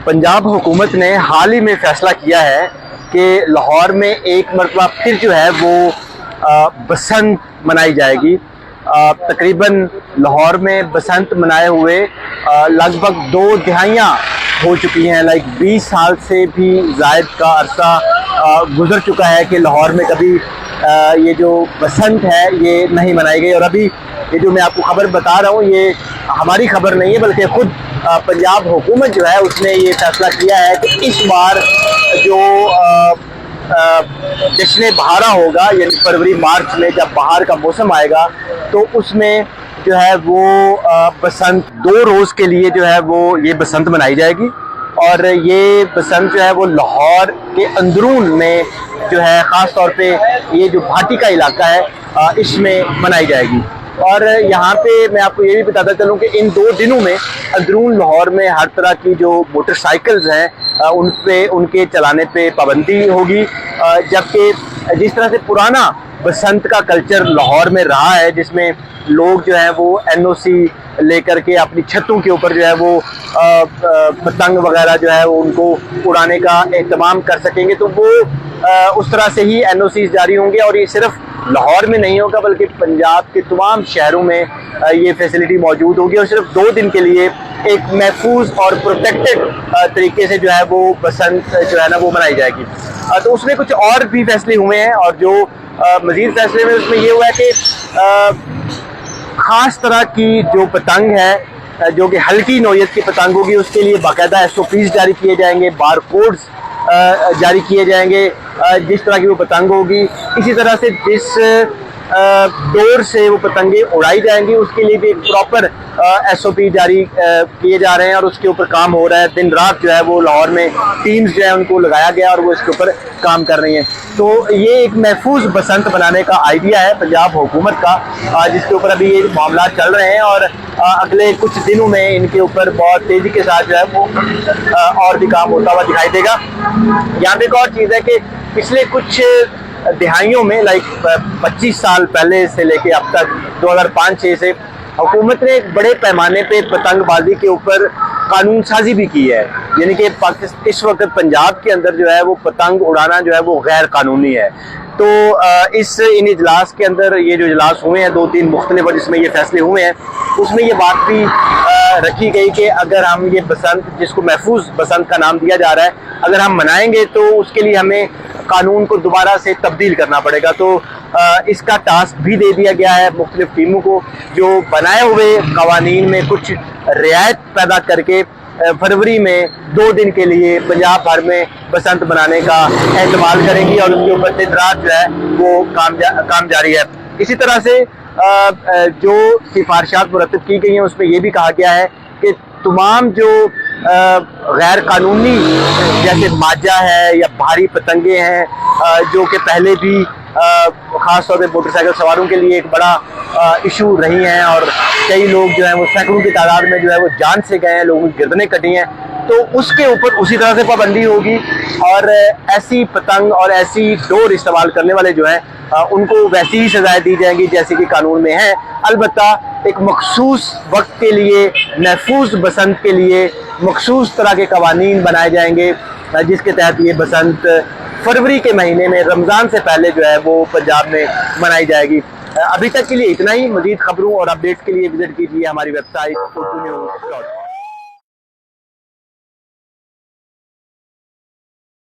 पंजाब हुकूमत ने हाल ही में फैसला किया है कि लाहौर में एक मरतबा फिर जो है वो बसंत मनाई जाएगी। तकरीबन लाहौर में बसंत मनाए हुए लगभग 2 दिहाइयाँ हो चुकी हैं। 20 साल से भी ज़ायद का अरसा गुजर चुका है कि लाहौर में कभी ये जो बसंत है ये नहीं मनाई गई। और अभी ये जो मैं आपको खबर बता रहा हूँ ये हमारी खबर नहीं है, बल्कि खुद पंजाब हुकूमत जो है उसने ये फैसला किया है कि इस बार जो जश्न बहारा होगा, यानी फरवरी मार्च में जब बहार का मौसम आएगा तो उसमें जो है वो बसंत 2 रोज़ के लिए जो है वो ये बसंत मनाई जाएगी। और ये बसंत जो है वो लाहौर के अंदरून में जो है ख़ास तौर पे ये जो भाटी का इलाका है इसमें मनाई जाएगी। और यहाँ पे मैं आपको ये भी बताता चलूँ कि इन 2 दिनों में अंदरून लाहौर में हर तरह की जो मोटरसाइकिल्स हैं उन पे उनके चलाने पे पाबंदी होगी। जबकि जिस तरह से पुराना बसंत का कल्चर लाहौर में रहा है, जिसमें लोग जो है वो NOC लेकर के अपनी छतों के ऊपर जो है वो पतंग वगैरह जो है वो उनको उड़ाने का एहतमाम कर सकेंगे, तो वो उस तरह से ही NOC जारी होंगे। और ये सिर्फ लाहौर में नहीं होगा बल्कि पंजाब के तमाम शहरों में ये फैसिलिटी मौजूद होगी। और सिर्फ 2 दिन के लिए एक महफूज और प्रोटेक्टेड तरीके से जो है वो बसंत जो है ना वो मनाई जाएगी। तो उसमें कुछ और भी फैसले हुए हैं, और जो मज़ीद फैसले में उसमें ये हुआ है कि ख़ास तरह की जो पतंग है जो कि हल्की नौयत की पतंग होगी उसके लिए बाकायदा SOPs जारी किए जाएंगे, बार कोड्स जारी किए जाएंगे जिस तरह की वो पतंग होगी। इसी तरह से जिस डोर से वो पतंगे उड़ाई जाएंगी उसके लिए भी एक प्रॉपर SOP जारी किए जा रहे हैं, और उसके ऊपर काम हो रहा है। दिन रात जो है वो लाहौर में टीम्स जो है उनको लगाया गया और वो इसके ऊपर काम कर रही हैं। तो ये एक महफूज बसंत बनाने का आइडिया है पंजाब हुकूमत का, जिसके ऊपर अभी ये मामला चल रहे हैं। और अगले कुछ दिनों में इनके ऊपर बहुत तेज़ी के साथ जो है वो और भी काम होता हुआ दिखाई देगा। यहाँ पे एक और चीज़ है कि पिछले कुछ दिहाइयों में 25 साल पहले से लेके अब तक 2005-6 से हुकूमत ने एक बड़े पैमाने पे पतंगबाजी के ऊपर कानून साजी भी की है। यानी कि इस वक्त पंजाब के अंदर जो है वो पतंग उड़ाना जो है वो गैर कानूनी है। तो इन इजलास के अंदर ये जो इजलास हुए हैं 2-3 मुख्तलिफ जिसमें ये फैसले हुए हैं, उसमें ये बात भी रखी गई कि अगर हम ये बसंत, जिसको महफूज बसंत का नाम दिया जा रहा है, अगर हम मनाएंगे तो उसके लिए हमें कानून को दोबारा से तब्दील करना पड़ेगा। तो इसका टास्क भी दे दिया गया है मुख्तलिफ टीमों को, जो बनाए हुए कवानीन में कुछ रियायत पैदा करके फरवरी में 2 दिन के लिए पंजाब भर में बसंत बनाने का एहतमाल करेंगी, और उनके ऊपर दिन रात जो है वो काम जारी है। इसी तरह से जो सिफारिशात मुरतब की गई हैं उसमें ये भी कहा गया है कि तमाम जो गैर कानूनी जैसे माजा है या भारी पतंगे हैं जो कि पहले भी ख़ास तौर पे मोटरसाइकिल सवारों के लिए एक बड़ा इशू रही हैं, और कई लोग जो हैं वो सैकड़ों की तादाद में जो है वो जान से गए हैं, लोगों की गर्दनें कटी हैं, तो उसके ऊपर उसी तरह से पाबंदी होगी। और ऐसी पतंग और ऐसी डोर इस्तेमाल करने वाले जो हैं उनको वैसी ही सजाएं दी जाएंगी जैसे कि कानून में है। अलबत्ता एक मखसूस वक्त के लिए, महफूज बसंत के लिए मखसूस तरह के कवानीन बनाए जाएंगे जिसके तहत ये बसंत फरवरी के महीने में रमज़ान से पहले जो है वो पंजाब में मनाई जाएगी। अभी तक के लिए इतना ही। मज़ीद खबरों और अपडेट्स के लिए विजिट कीजिए हमारी वेबसाइट urdunews.com।